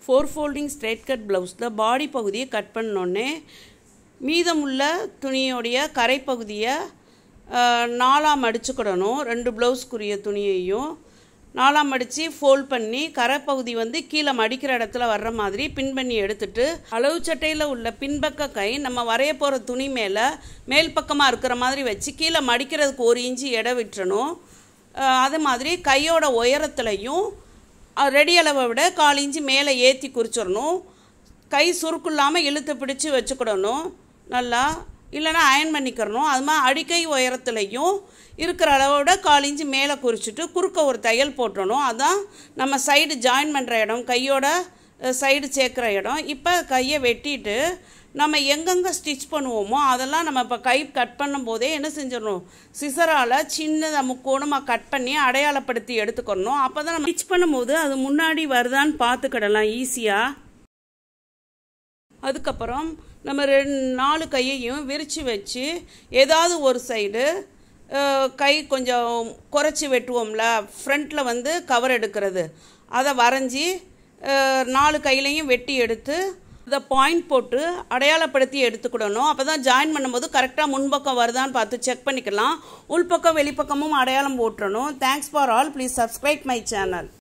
4 folding straight cut blouse பாடி பகுதியை cut பண்ணோன்னே மீதமுள்ள துணியோடைய கரை பகுதியை நாலாம் மடிச்சுக்கிடணும். 2 ப்ளவுஸ்க்குரிய துணியையும் நாலாம் மடித்து ஃபோல்ட் பண்ணி கரை பகுதி வந்து கீழே மடிக்கிற இடத்துல வர்ற மாதிரி பின் பண்ணி எடுத்துட்டு அளவு சட்டையில் உள்ள பின்பக்க கை நம்ம வரைய போகிற துணி மேல் பக்கமாக இருக்கிற மாதிரி வச்சு கீழே மடிக்கிறதுக்கு 1 இன்ச்சு எடை விட்டுறணும். அது மாதிரி கையோட உயரத்துலையும் ரெடி அளவை விட 1/4 இன்ச்சு மேலே ஏற்றி குறிச்சிடணும். கை சுருக்கு இல்லாமல் இழுத்து பிடிச்சி வச்சுக்கிடணும். நல்லா இல்லைனா அயன் பண்ணிக்கிறணும். அது மாதிரி அடிக்கை உயரத்துலையும் இருக்கிற அளவை விட 1/4 இன்ச்சு மேலே குறிச்சிட்டு குறுக்க ஒரு தையல் போட்டுடணும். அதுதான் நம்ம சைடு ஜாயின் பண்ணுற இடம், கையோட சைடு சேர்க்குற இடம். இப்போ கையை வெட்டிட்டு நம்ம எங்கெங்கே ஸ்டிச் பண்ணுவோமோ அதெல்லாம் நம்ம இப்போ கை கட் பண்ணும்போதே என்ன செஞ்சிடணும், சிசரால் சின்னதாக முக்கோணமாக கட் பண்ணி அடையாளப்படுத்தி எடுத்துக்கணும். அப்போ தான் நம்ம ஸ்டிச் பண்ணும்போது அது முன்னாடி வருதான்னு பார்த்துக்கிடலாம் ஈஸியாக. அதுக்கப்புறம் நம்ம 4 கையையும் விரித்து வச்சு ஏதாவது ஒரு சைடு கை கொஞ்சம் குறைச்சி வெட்டுவோம்ல, ஃப்ரண்ட்டில் வந்து கவர் எடுக்கிறது, அதை வரைஞ்சி 4 கையிலையும் வெட்டி எடுத்து அதை பாயிண்ட் போட்டு அடையாளப்படுத்தி எடுத்துக்கிடணும். அப்போ தான் ஜாயின் பண்ணும்போது கரெக்டாக முன்பக்கம் வருதான்னு பார்த்து செக் பண்ணிக்கலாம். உள்பக்கம் வெளிப்பக்கமும் அடையாளம் போட்டுறணும். Thanks for all. Please subscribe my channel.